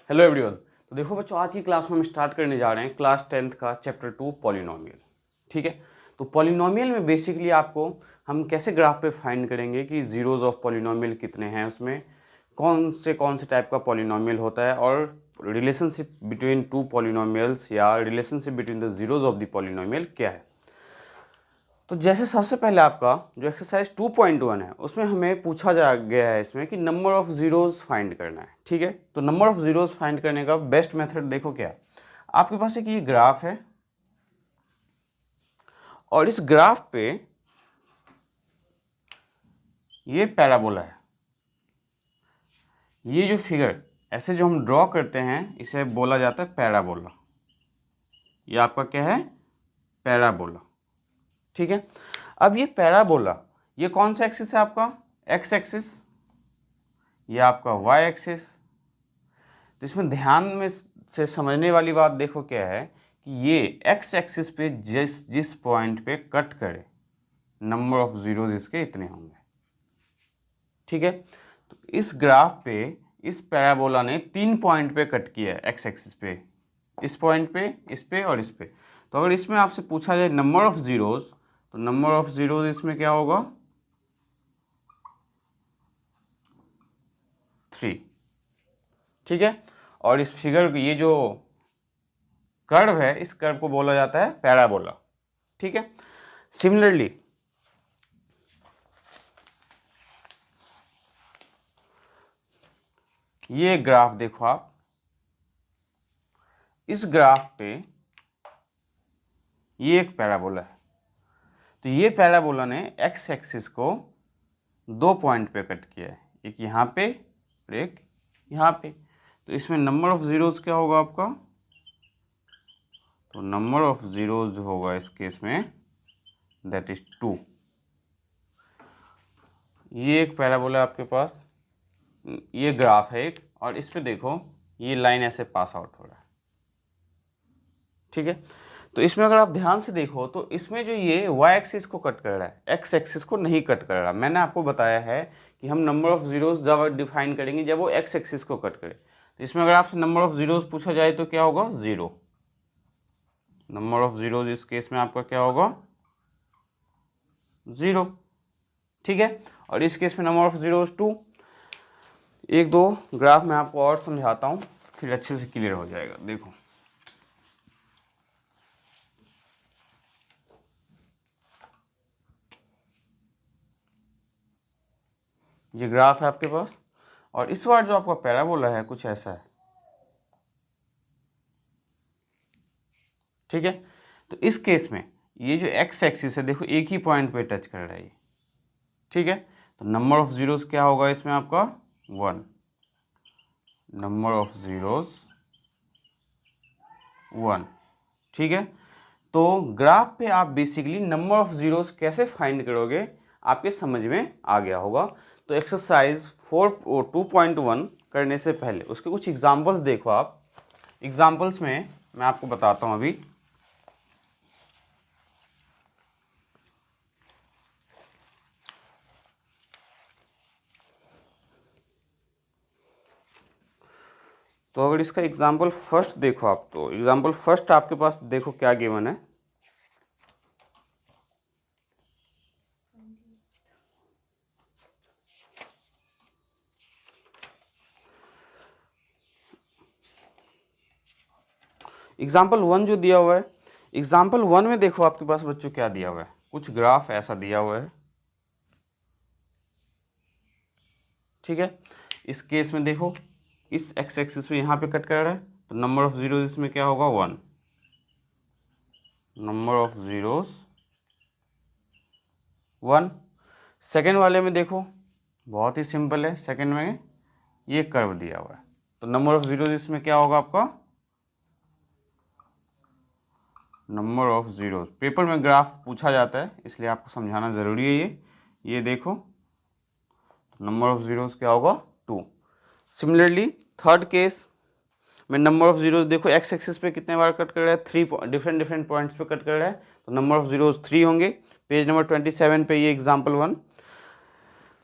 Hello everyone. तो देखो बच्चों, आज की क्लास में हम स्टार्ट करने जा रहे हैं क्लास 10th का चैप्टर 2 पॉलिनोमियल। ठीक है, तो पॉलिनोमियल में बेसिकली आपको हम कैसे ग्राफ पे फाइंड करेंगे कि जीरोज ऑफ पॉलिनोमियल कितने हैं, उसमें कौन से टाइप का पॉलिनोमियल होता है और रिलेशनशिप बिटवीन टू पॉलिनोमियल्स या relationship between the zeros of the polynomial क्या है। तो जैसे सबसे पहले आपका जो एक्सरसाइज 2.1 है उसमें हमें पूछा जा गया है इसमें कि नंबर ऑफ जीरोज फाइंड करना है। ठीक है, तो नंबर ऑफ जीरोज फाइंड करने का बेस्ट मेथड देखो क्या है। आपके पास एक ये ग्राफ है और इस ग्राफ पे ये पैराबोला है। ये जो फिगर ऐसे जो हम ड्रॉ करते हैं इसे बोला जाता है पैराबोला। ये आपका क्या है? पैराबोला। ठीक है, अब ये पैराबोला ये कौन सा एक्सिस है आपका? X axis. ये आपका वाई एक्सिस। तो इसमें ध्यान में से समझने वाली बात देखो क्या है कि ये एक्स एक्सिस पे जिस पॉइंट पे कट करे नंबर ऑफ जीरोज इसके इतने होंगे। ठीक है, तो इस ग्राफ पे इस पैराबोला ने 3 पॉइंट पे कट किया है एक्स एक्सिस पे, इस पॉइंट पे, इस पे और इस पे। तो अगर इसमें आपसे पूछा जाए नंबर ऑफ जीरोज, तो नंबर ऑफ जीरोज इसमें क्या होगा? 3। ठीक है, और इस फिगर ये जो कर्व है इस कर्व को बोला जाता है पैराबोला। ठीक है, सिमिलरली ये ग्राफ देखो आप, इस ग्राफ पे ये एक पैराबोला है। तो ये पैराबोला ने एक्स एक्सिस को 2 पॉइंट पे कट किया है, एक यहाँ पे और एक यहाँ पे। तो इसमें नंबर ऑफ जीरोज क्या होगा आपका? तो नंबर ऑफ जीरोज जो होगा इस केस में दैट इज 2। ये एक पैराबोला आपके पास, ये ग्राफ है एक, और इस पे देखो ये लाइन ऐसे पास आउट हो रहा है। ठीक है, तो इसमें अगर आप ध्यान से देखो तो इसमें जो ये वाई एक्सिस को कट कर रहा है, एक्स एक्सिस को नहीं कट कर रहा। मैंने आपको बताया है कि हम नंबर ऑफ जीरोज जब डिफाइन करेंगे जब वो एक्स एक्सिस को कट करे। तो इसमें अगर आपसे नंबर ऑफ जीरोज पूछा जाए तो क्या होगा? 0। नंबर ऑफ जीरोज इस केस में आपका क्या होगा? 0। ठीक है, और इस केस में नंबर ऑफ जीरोज 2। एक दो ग्राफ मैं आपको और समझाता हूँ फिर अच्छे से क्लियर हो जाएगा। देखो ये ग्राफ है आपके पास, और इस बार जो आपका पैराबोला है कुछ ऐसा है। ठीक है, तो इस केस में ये जो एक्स एक्सिस है देखो एक ही पॉइंट पे टच कर रहा है ये। ठीक है, तो नंबर ऑफ जीरोज क्या होगा इसमें आपका? 1। Number of zeros 1। ठीक है, तो ग्राफ पे आप बेसिकली नंबर ऑफ जीरोज कैसे फाइंड करोगे आपके समझ में आ गया होगा। तो एक्सरसाइज 2.1 करने से पहले उसके कुछ एग्जांपल्स देखो आप। एग्जांपल्स में मैं आपको बताता हूँ अभी। तो अगर इसका एग्जाम्पल फर्स्ट देखो आप, तो एग्जाम्पल फर्स्ट आपके पास देखो क्या गिवन है। एग्जाम्पल 1 जो दिया हुआ है, एग्जाम्पल 1 में देखो आपके पास बच्चों क्या दिया हुआ है, कुछ ग्राफ ऐसा दिया हुआ है। ठीक है, इस केस में देखो इस एक्स एक्सिस पे यहाँ पे कट कर रहा है, तो नंबर ऑफ जीरोज इसमें क्या होगा? 1। Number of zeros 1। सेकेंड वाले में देखो बहुत ही सिंपल है, सेकेंड में ये कर्व दिया हुआ है, तो नंबर ऑफ जीरोज इसमें क्या होगा आपका? नंबर ऑफ जीरोज, पेपर में ग्राफ पूछा जाता है इसलिए आपको समझाना ज़रूरी है। ये देखो नंबर ऑफ जीरोज क्या होगा? 2। सिमिलरली थर्ड केस में नंबर ऑफ जीरोज देखो एक्स एक्सिस पे कितने बार कट कर रहा है? 3 डिफरेंट पॉइंट्स पे कट कर रहा है, तो नंबर ऑफ जीरोज 3 होंगे। पेज नंबर 27 पे ये एग्जाम्पल 1।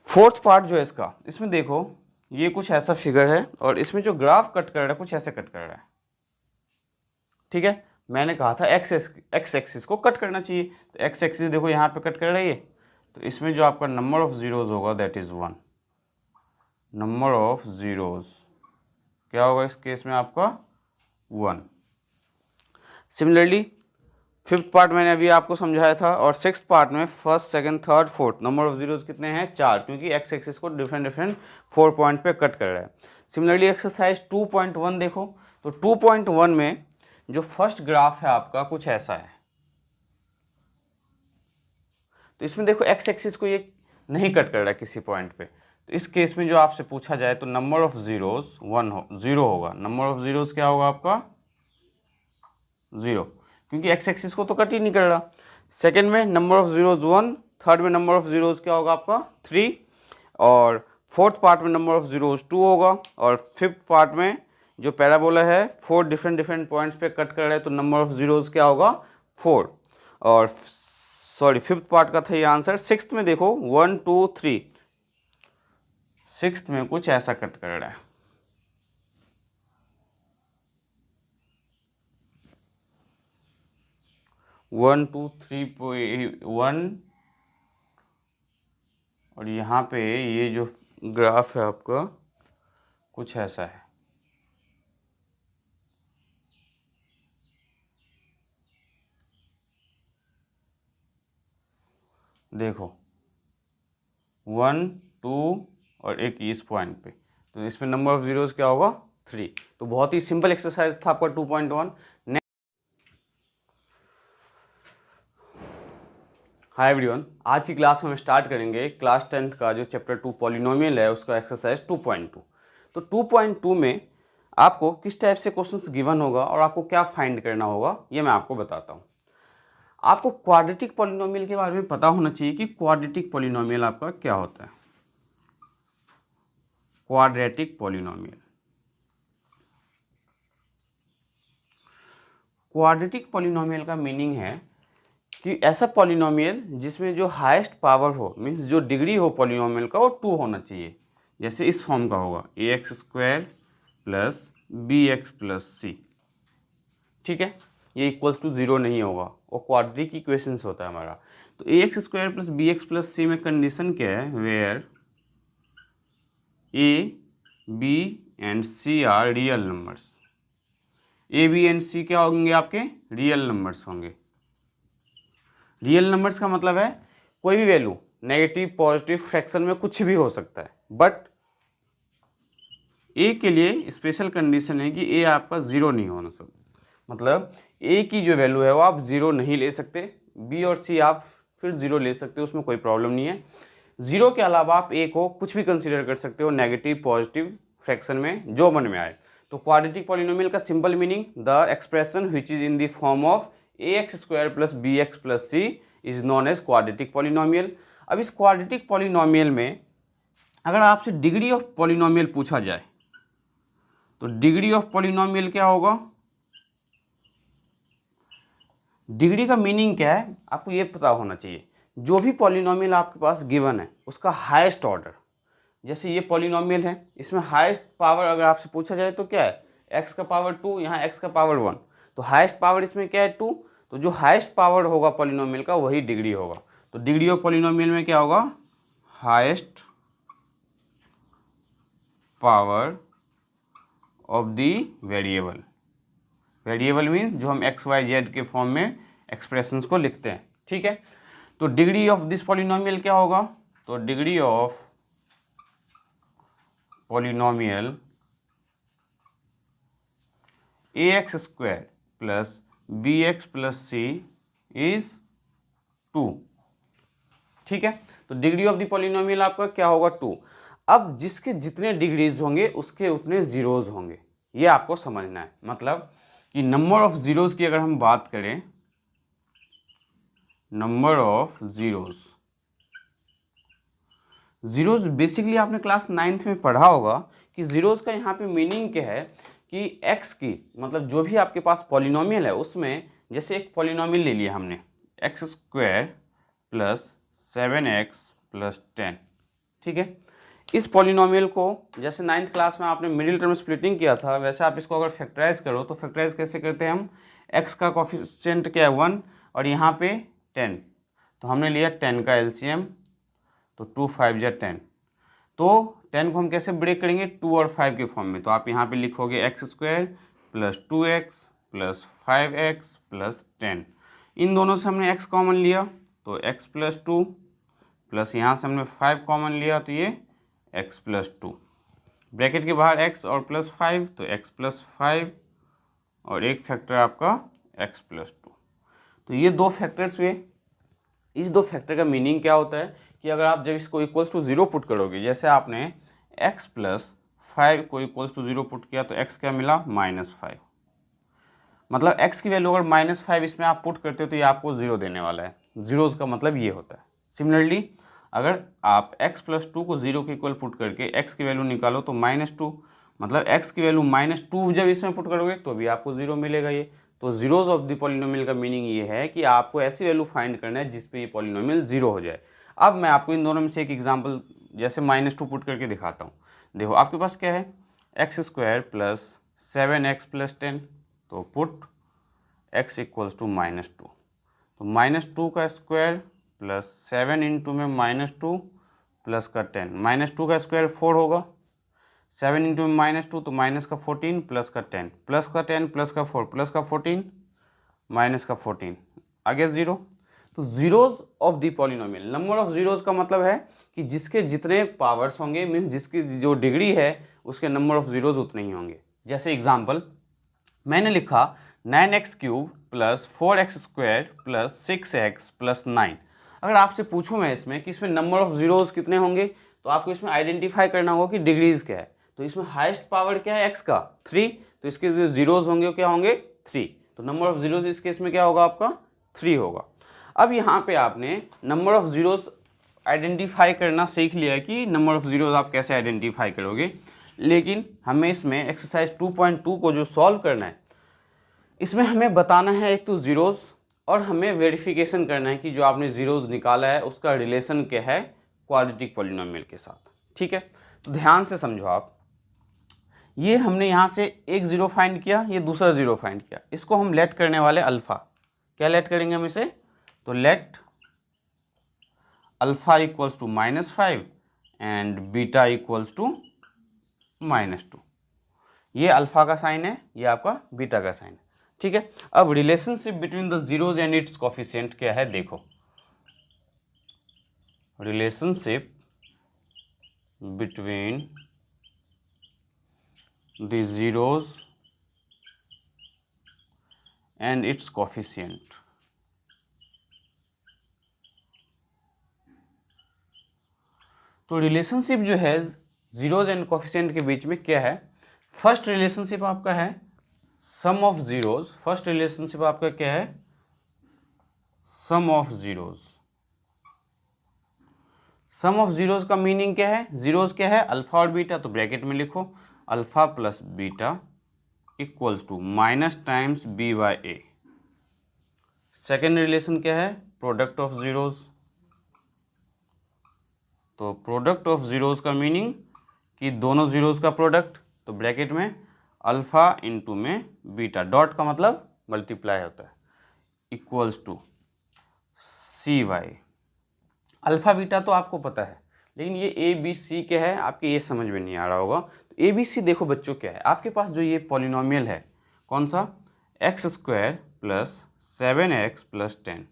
फोर्थ पार्ट जो है इसका, इसमें देखो ये कुछ ऐसा फिगर है और इसमें जो ग्राफ कट कर रहा है कुछ ऐसे कट कर रहा है, ठीक है। मैंने कहा था एक्स एक्सिस को कट करना चाहिए, तो एक्स एक्सिस देखो यहाँ पे कट कर रही है, तो इसमें जो आपका नंबर ऑफ जीरोज होगा that is 1। Number of zeros क्या होगा इस केस में आपका 1। सिमिलरली फिफ्थ पार्ट मैंने अभी आपको समझाया था, और सिक्स्थ पार्ट में first second third fourth number of zeros कितने हैं 4, क्योंकि एक्स एक्सिस को डिफरेंट 4 पॉइंट पे कट कर रहा है। सिमिलरली एक्सरसाइज 2.1 देखो, तो 2.1 में जो फर्स्ट ग्राफ है आपका कुछ ऐसा है। तो इसमें देखो एक्स एक्सिस को ये नहीं कट कर रहा है किसी पॉइंट पे, तो इस केस में जो आपसे पूछा जाए तो नंबर ऑफ जीरोज 0 होगा। नंबर ऑफ जीरोज क्या होगा आपका 0, क्योंकि एक्स एक्सिस को तो कट ही नहीं कर रहा। सेकंड में नंबर ऑफ जीरोज 1, थर्ड में नंबर ऑफ जीरोज क्या होगा आपका 3, और फोर्थ पार्ट में नंबर ऑफ जीरोज 2 होगा, और फिफ्थ पार्ट में जो पैराबोला है 4 डिफरेंट पॉइंट्स पे कट कर रहा है, तो नंबर ऑफ जीरोज क्या होगा 4। और सॉरी फिफ्थ पार्ट का था ये आंसर। सिक्स्थ में देखो 1 2 3, सिक्स्थ में कुछ ऐसा कट कर रहा है, 1 2 3.1, और यहाँ पे ये जो ग्राफ है आपका कुछ ऐसा है। देखो 1 2 और एक इस पॉइंट पे, तो इसमें नंबर ऑफ जीरोज क्या होगा 3। तो बहुत ही सिंपल एक्सरसाइज था आपका 2.1। हाय एवरीवन, आज की क्लास में हम स्टार्ट करेंगे क्लास 10th का जो चैप्टर 2 पॉलिनोमियल है उसका एक्सरसाइज 2.2। तो 2.2 में आपको किस टाइप से क्वेश्चंस गिवन होगा और आपको क्या फाइंड करना होगा ये मैं आपको बताता हूँ। आपको क्वाड्रेटिक पॉलिनोमियल के बारे में पता होना चाहिए कि क्वाड्रेटिक पॉलिनोमियल आपका क्या होता है। क्वाड्रेटिक पॉलिनोमियल, क्वाड्रेटिक पॉलिनोमियल का मीनिंग है कि ऐसा पॉलिनोमियल जिसमें जो हाईएस्ट पावर हो, मीन्स जो डिग्री हो पॉलिनोमियल का वो 2 होना चाहिए। जैसे इस फॉर्म का होगा ax² प्लस bx प्लस सी, ठीक है। ये इक्वल्स टू 0 नहीं होगा, वो क्वाड्रेटिक इक्वेशंस होता है हमारा। तो ax² प्लस bx प्लस सी में कंडीशन क्या है, where a b and c are real numbers. a b and c क्या होंगे आपके रियल नंबर्स होंगे। रियल नंबर्स का मतलब है कोई भी वैल्यू नेगेटिव पॉजिटिव फ्रैक्शन में कुछ भी हो सकता है, बट ए के लिए स्पेशल कंडीशन है कि ए आपका 0 नहीं होना सकता। मतलब ए की जो वैल्यू है वो आप 0 नहीं ले सकते, बी और सी आप फिर 0 ले सकते हो, उसमें कोई प्रॉब्लम नहीं है। 0 के अलावा आप ए को कुछ भी कंसीडर कर सकते हो नेगेटिव पॉजिटिव फ्रैक्शन में, जो मन में आए। तो क्वाड्रेटिक पॉलिनोमियल का simple meaning the expression which is in the form of ax² plus bx plus c is known as quadratic polynomial. अब इस क्वाड्रेटिक पॉलिनोमियल में अगर आपसे डिग्री ऑफ पॉलिनोमियल पूछा जाए तो डिग्री ऑफ पॉलिनोमियल क्या होगा। डिग्री का मीनिंग क्या है आपको ये पता होना चाहिए, जो भी पॉलिनोमियल आपके पास गिवन है उसका हाईएस्ट ऑर्डर। जैसे ये पॉलिनोमियल है, इसमें हाईएस्ट पावर अगर आपसे पूछा जाए तो क्या है x का पावर 2, यहाँ x का पावर 1, तो हाईएस्ट पावर इसमें क्या है 2। तो जो हाईएस्ट पावर होगा पॉलिनोमियल का वही डिग्री होगा। तो डिग्री ऑफ पॉलिनोमियल में क्या होगा, highest power of the variable. Variable means जो हम एक्स वाई जेड के फॉर्म में एक्सप्रेशंस को लिखते हैं, ठीक है। तो डिग्री ऑफ दिस पॉलिनोमियल क्या होगा, तो degree of polynomial ax² plus bx plus c is 2, ठीक है। तो डिग्री ऑफ द पॉलिनोमियल आपका क्या होगा 2। अब जिसके जितने डिग्रीज होंगे उसके उतने जीरोज होंगे, ये आपको समझना है। मतलब कि नंबर ऑफ जीरोज की अगर हम बात करें, नंबर ऑफ जीरोज बेसिकली आपने क्लास 9th में पढ़ा होगा कि जीरोज का यहाँ पे मीनिंग क्या है कि x की मतलब जो भी आपके पास पॉलिनोमियल है उसमें, जैसे एक पॉलिनोमियल ले लिया हमने x² प्लस 7x प्लस 10, ठीक है। इस पॉलिनोमियल को जैसे 9th क्लास में आपने मिडिल टर्म स्प्लिटिंग किया था, वैसे आप इसको अगर फैक्टराइज करो तो फैक्टराइज कैसे करते हैं हम, x का कोफिशिएंट क्या है 1 और यहाँ पे 10, तो हमने लिया 10 का एलसीएम, तो 2 5 जा 10, तो 10 को हम कैसे ब्रेक करेंगे 2 और 5 के फॉर्म में, तो आप यहाँ पे लिखोगे x² plus 2x plus 5x plus 10, इन दोनों से हमने x कॉमन लिया तो x प्लस 2 प्लस यहाँ से हमने 5 कॉमन लिया तो ये x प्लस 2, ब्रैकेट के बाहर x और प्लस 5 तो x प्लस 5 और एक फैक्टर आपका x प्लस 2, तो ये दो फैक्टर्स हुए। इस दो फैक्टर का मीनिंग क्या होता है कि अगर आप जब इसको इक्वल्स टू 0 पुट करोगे, जैसे आपने x प्लस 5 को इक्वल्स टू 0 पुट किया तो x क्या मिला -5, मतलब x की वैल्यू अगर -5 इसमें आप पुट करते हो तो ये आपको 0 देने वाला है, जीरोज़ का मतलब ये होता है। सिमिलरली अगर आप x प्लस 2 को 0 के इक्वल पुट करके x की वैल्यू निकालो तो -2, मतलब x की वैल्यू -2 जब इसमें पुट करोगे तो भी आपको 0 मिलेगा ये। तो जीरोज़ ऑफ द पॉलिनोमियल का मीनिंग ये है कि आपको ऐसी वैल्यू फाइंड करना है जिस पे ये पॉलिनोमियल 0 हो जाए। अब मैं आपको इन दोनों में से एक एग्जांपल जैसे -2 पुट करके दिखाता हूँ। देखो आपके पास क्या है x² प्लस 7x प्लस 10, तो पुट x इक्वल्स टू -2, तो -2 का स्क्वायर प्लस 7 इंटू में -2 प्लस का 10, -2 का स्क्वायर 4 होगा, 7 इंटू में -2 तो माइनस का 14 प्लस का 10 प्लस का 10 प्लस का 4 प्लस का 14 माइनस का 14 आगे 0। तो zeros of the polynomial, number of zeros का मतलब है कि जिसके जितने पावर्स होंगे मीन्स जिसकी जो डिग्री है उसके नंबर ऑफ जीरोज़ उतने ही होंगे। जैसे एग्जांपल मैंने लिखा 9x³ plus 4x² plus 6x plus 9, अगर आपसे पूछूं मैं इसमें कि इसमें नंबर ऑफ जीरोज़ कितने होंगे तो आपको इसमें आइडेंटिफाई करना होगा कि डिग्रीज़ क्या है। तो इसमें हाईएस्ट पावर क्या है x का 3, तो इसके जो जीरोज़ होंगे वो क्या होंगे 3, तो नंबर ऑफ जीरोज़ इस केस में क्या होगा आपका 3 होगा। अब यहाँ पे आपने नंबर ऑफ जीरोज़ आइडेंटिफाई करना सीख लिया है कि नंबर ऑफ जीरोज़ आप कैसे आइडेंटिफाई करोगे, लेकिन हमें इसमें एक्सरसाइज 2.2 को जो सॉल्व करना है इसमें हमें बताना है एक तो जीरोज़ और हमें वेरिफिकेशन करना है कि जो आपने जीरोज़ निकाला है उसका रिलेशन क्या है क्वाड्रेटिक पॉलिनोमियल के साथ। ठीक है, तो ध्यान से समझो आप, ये हमने यहाँ से एक जीरो फाइंड किया, ये दूसरा जीरो फाइंड किया, इसको हम लेट करने वाले अल्फ़ा, क्या लेट करेंगे हम इसे, तो let alpha equals to -5 and beta equals to -2, ये अल्फ़ा का साइन है, ये आपका बीटा का साइन है। ठीक है, अब relationship between the zeros and its coefficient क्या है, देखो relationship between the zeros and its coefficient, तो रिलेशनशिप जो है जीरोज एंड कोफिशिएंट के बीच में क्या है, फर्स्ट रिलेशनशिप आपका है sum of zeros, first relationship आपका क्या है sum of zeros. Sum of zeros का मीनिंग क्या है, जीरोज क्या है अल्फा और बीटा, तो ब्रैकेट में लिखो alpha plus beta equals to minus times b by a. Second relation क्या है प्रोडक्ट ऑफ जीरोज, तो प्रोडक्ट ऑफ जीरोज का मीनिंग कि दोनों जीरोज का प्रोडक्ट, तो ब्रैकेट में अल्फा इंटू में बीटा, डॉट का मतलब मल्टीप्लाई होता है, equals to c y. Alpha beta तो आपको पता है, लेकिन ये ए बी सी क्या है आपके ये समझ में नहीं आ रहा होगा। तो ए बी सी देखो बच्चों क्या है, आपके पास जो ये पॉलिनोमियल है कौन सा x² प्लस 7x प्लस 10,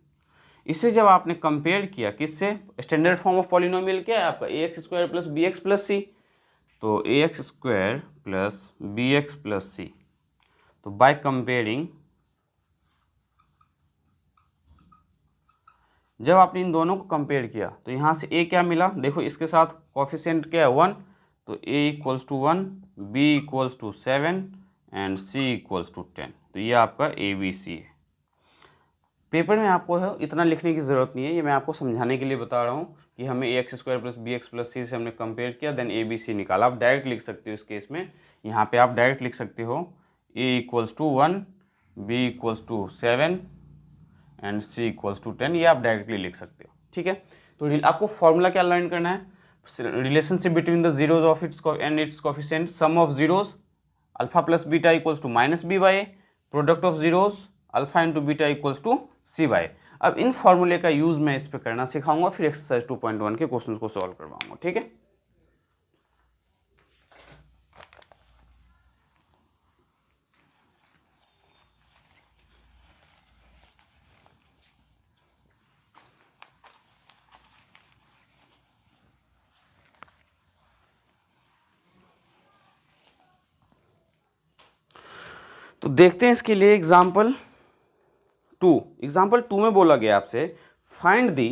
इससे जब आपने कंपेयर किया किससे, स्टैंडर्ड फॉर्म ऑफ पॉलिनोमियल क्या है आपका ax² प्लस bx प्लस सी, तो ax² प्लस bx प्लस सी, तो बाय कंपेयरिंग जब आपने इन दोनों को कंपेयर किया तो यहाँ से a क्या मिला, देखो इसके साथ कोफिशिएंट क्या है 1, तो a equals to 1, b equals to 7 and c equals to 10, तो ये आपका ए बी सी है। पेपर में आपको है इतना लिखने की ज़रूरत नहीं है, ये मैं आपको समझाने के लिए बता रहा हूँ कि हमें ax² प्लस bx प्लस सी से हमने कंपेयर किया देन ए बी सी निकाला। आप डायरेक्ट लिख सकते हो इस केस में, यहाँ पे आप डायरेक्ट लिख सकते हो a equals to 1, b equals to 7 and c equals to 10, ये आप डायरेक्टली लिख सकते हो। ठीक है, तो आपको फॉर्मूला क्या लर्न करना है, relationship between the zeros of its and its coefficient, sum of zeros alpha plus beta equals to minus b by a, product of zeros alpha into beta equals to c by. अब इन फॉर्मूले का use मैं इस पे करना सिखाऊंगा, फिर एक्सरसाइज 2.1 के क्वेश्चंस को सॉल्व करवाऊंगा, ठीक है। तो देखते हैं इसके लिए एग्जाम्पल 2 में बोला गया आपसे find the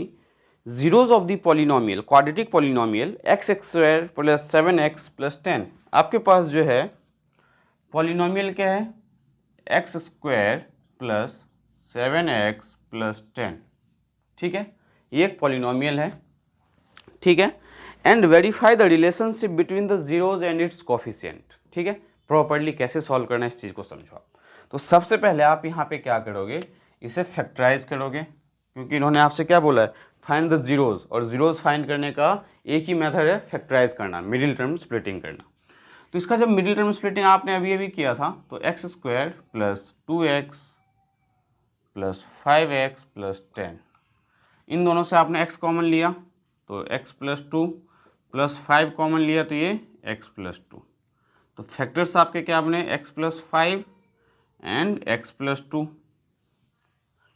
zeros of the polynomial, quadratic polynomial x square plus 7x plus 10। आपके पास जो है पॉलिनोमियल क्या है, x square plus 7x plus 10, ठीक है, ये एक पॉलिनोमियल है, ठीक है। And verify the relationship between the zeros and its coefficient, ठीक है। प्रॉपर्ली कैसे सॉल्व करना है इस चीज़ को समझो आप। तो सबसे पहले आप यहाँ पे क्या करोगे, इसे फैक्टराइज करोगे, क्योंकि इन्होंने आपसे क्या बोला है, फाइंड द जीरोज, और जीरोज फाइंड करने का एक ही मेथड है, फैक्टराइज करना, मिडिल टर्म स्प्लिटिंग करना। तो इसका जब मिडिल टर्म स्प्लिटिंग आपने अभी किया था, तो x square plus 2x plus 5x plus 10, इन दोनों से आपने x कॉमन लिया तो x प्लस 2 प्लस 5 कॉमन लिया तो ये x प्लस 2। तो फैक्टर्स आपके क्या बने, x plus 5 and x plus 2,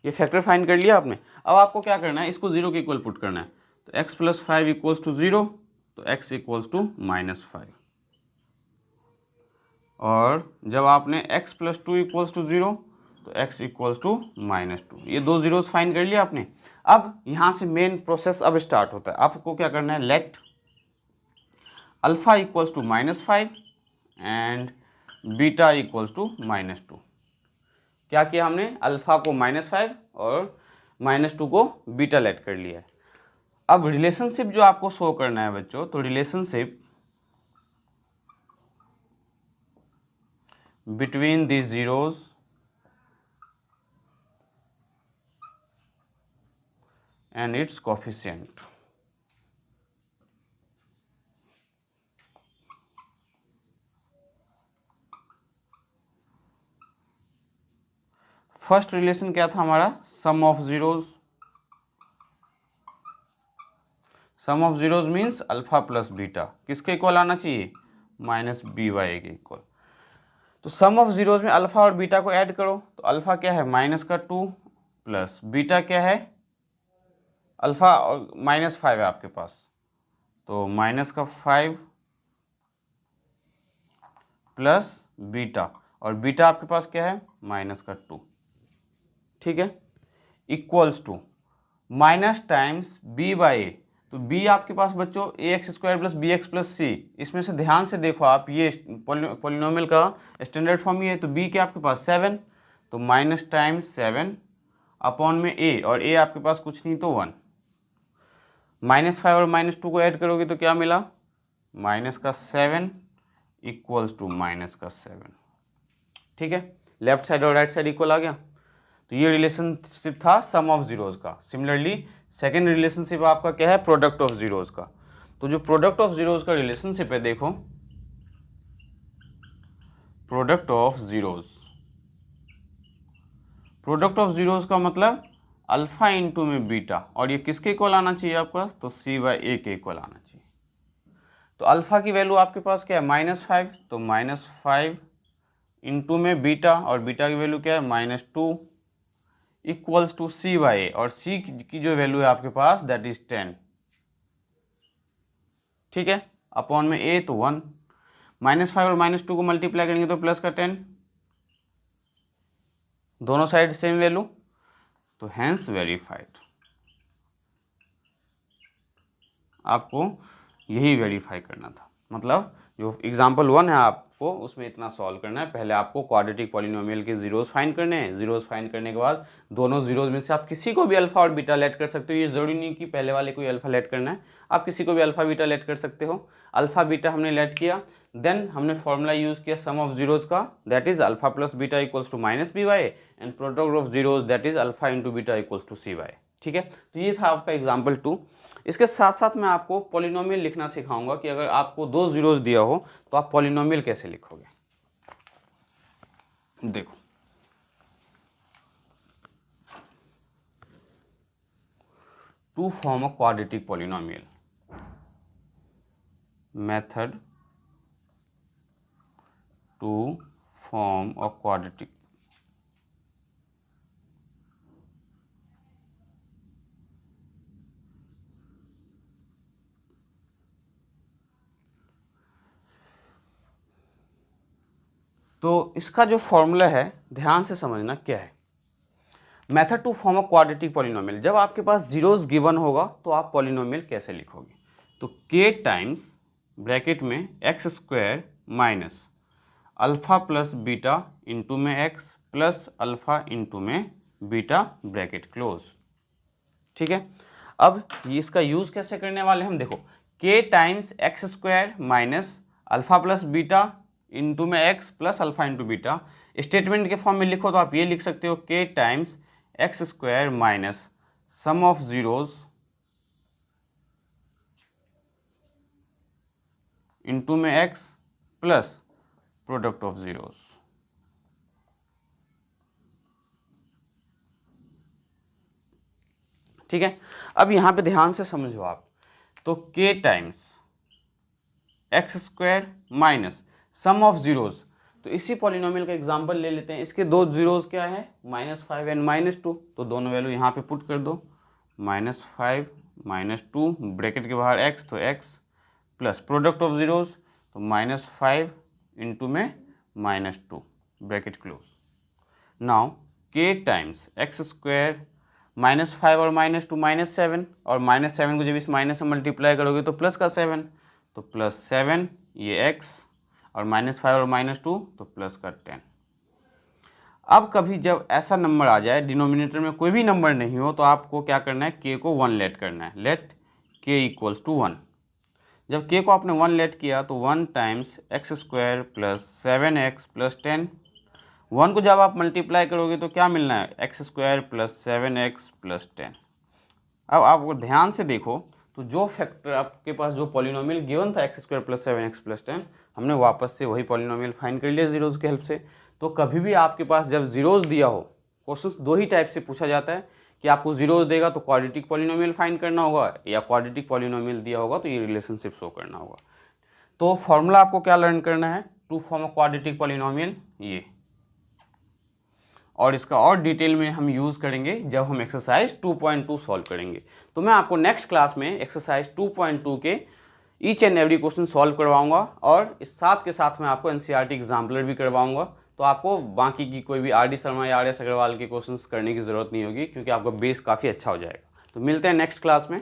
ये फैक्टर फाइंड कर लिया आपने। अब आपको क्या करना है, इसको जीरो के इक्वल पुट करना है। तो x प्लस 5 इक्वल्स टू 0, तो x इक्वल्स टू -5, और जब आपने x प्लस 2 इक्वल्स टू 0 तो x इक्वल्स टू -2, ये दो जीरोस फाइंड कर लिया आपने। अब यहाँ से मेन प्रोसेस अब स्टार्ट होता है। आपको क्या करना है, let alpha equals to -5 and beta equals to -2। क्या किया हमने, अल्फा को -5 और -2 को बीटा लेट कर लिया है। अब रिलेशनशिप जो आपको शो करना है बच्चों, तो relationship between the zeros and its coefficient. First relation क्या था हमारा, sum of zeros. Sum of zeros means alpha plus beta किसके इक्वल आना चाहिए, -b/a के इक्वल। तो सम ऑफ जीरोज में अल्फा और बीटा को ऐड करो, तो अल्फा क्या है -2 प्लस बीटा क्या है, अल्फा और -5 है आपके पास, तो -5 प्लस बीटा, और बीटा आपके पास क्या है -2, ठीक है, equals to minus times b/a। तो b आपके पास बच्चों ax² plus bx plus c, इसमें से ध्यान से देखो आप, ये पॉलिनोमियल का स्टैंडर्ड फॉर्म ही है। तो b के आपके पास 7, तो माइनस टाइम्स 7 अपॉन में a, और a आपके पास कुछ नहीं तो 1। -5 और -2 को ऐड करोगे तो क्या मिला, -7 इक्वल्स टू -7, ठीक है। लेफ्ट साइड और राइट साइड इक्वल आ गया। तो ये रिलेशनशिप था सम ऑफ जीरोज का। सिमिलरली सेकेंड रिलेशनशिप आपका क्या है, प्रोडक्ट ऑफ जीरोज का। तो जो प्रोडक्ट ऑफ जीरोज का रिलेशनशिप है, देखो product of zeros, product of zeros का मतलब अल्फा इंटू में बीटा, और ये किसके इक्वल आना चाहिए आपका, तो c/a के इक्वल आना चाहिए। तो अल्फा की वैल्यू आपके पास क्या है -5, तो -5 इंटू में बीटा, और बीटा की वैल्यू क्या है -2 इक्वल्स टू c/a, और c की जो वैल्यू है आपके पास दैट इज 10, ठीक है, अपॉन में a तो 1। -5 और -2 को मल्टीप्लाई करेंगे तो प्लस का 10, दोनों साइड सेम वैल्यू, तो हैंस वेरीफाइड। आपको यही वेरीफाई करना था, मतलब जो एग्जाम्पल 1 है आपको उसमें इतना सॉल्व करना है। पहले आपको क्वाड्रेटिक पॉलिनोमियल के जीरोज फाइंड करने हैं। जीरोज फाइंड करने के बाद दोनों जीरोज में से आप किसी को भी अल्फा और बीटा लेट कर सकते हो। ये ज़रूरी नहीं कि पहले वाले को अल्फा लेट करना है, आप किसी को भी अल्फा बीटा लेट कर सकते हो। अल्फा बीटा हमने लेट किया, देन हमने फॉर्मूला यूज़ किया सम ऑफ जीरोज का, that is alpha plus beta equals to -b/a, and product of zeros that is alpha into beta equals to c/a, ठीक है। तो ये था आपका एग्जाम्पल 2। इसके साथ साथ मैं आपको पॉलिनोमियल लिखना सिखाऊंगा कि अगर आपको 2 जीरोस दिया हो तो आप पॉलिनोमियल कैसे लिखोगे। देखो, to form a quadratic polynomial, method to form a quadratic तो इसका जो फॉर्मूला है ध्यान से समझना क्या है। Method to form a quadratic polynomial, जब आपके पास जीरोस गिवन होगा तो आप पॉलिनोमियल कैसे लिखोगे। तो k टाइम्स ब्रैकेट में x square minus alpha plus beta into में x प्लस अल्फ़ा इंटू में बीटा ब्रैकेट क्लोज। ठीक है, अब ये इसका यूज़ कैसे करने वाले हम, देखो k times x square minus alpha plus beta into में x plus alpha into beta. Statement के फॉर्म में लिखो तो आप ये लिख सकते हो k times x square minus sum of zeros into में x plus product of zeros. ठीक है, अब यहाँ पे ध्यान से समझो आप, तो k times x square minus sum of zeros, तो इसी पॉलिनोमियल का एग्जांपल ले लेते हैं। इसके दो जीरोज़ क्या है, -5 एंड -2, तो दोनों वैल्यू यहाँ पे पुट कर दो, -5 -2 ब्रैकेट के बाहर x, तो x plus product of zeros, तो -5 इंटू में -2 bracket close. Now k times x square -5 और -2 -7, और -7 को जब इस माइनस से मल्टीप्लाई करोगे तो प्लस का 7, तो +7 ये x, और -5 और -2 तो प्लस का 10। अब कभी जब ऐसा नंबर आ जाए डिनोमिनेटर में कोई भी नंबर नहीं हो तो आपको क्या करना है, k को 1 लेट करना है, लेट k इक्वल्स टू 1। जब k को आपने 1 लेट किया तो 1 times x square plus 7x plus 10, 1 को जब आप मल्टीप्लाई करोगे तो क्या मिलना है, x square plus 7x plus 10। अब आप वो ध्यान से देखो तो जो फैक्टर आपके पास जो पॉलिनोमियल गिवन था x square plus 7x plus 10, हमने वापस से वही पॉलिनोमियल फाइंड कर लिया जीरोज़ की हेल्प से। तो कभी भी आपके पास जब जीरोज़ दिया हो, क्वेश्चन दो ही टाइप से पूछा जाता है कि आपको जीरोज़ देगा तो क्वाड्रेटिक पॉलिनोमियल फाइंड करना होगा, या क्वाड्रेटिक पॉलिनोमियल दिया होगा तो ये रिलेशनशिप शो करना होगा। तो फॉर्मूला आपको क्या लर्न करना है, to form a quadratic polynomial ये, और इसका और डिटेल में हम यूज़ करेंगे जब हम एक्सरसाइज 2.2 सॉल्व करेंगे। तो मैं आपको नेक्स्ट क्लास में एक्सरसाइज 2.2 के each and every question solve करवाऊंगा, और इस साथ के साथ मैं आपको एनसीईआरटी एग्जाम्पलर भी करवाऊंगा। तो आपको बाकी की कोई भी आर डी शर्मा या RS अग्रवाल के क्वेश्चंस करने की ज़रूरत नहीं होगी, क्योंकि आपका बेस काफ़ी अच्छा हो जाएगा। तो मिलते हैं नेक्स्ट क्लास में।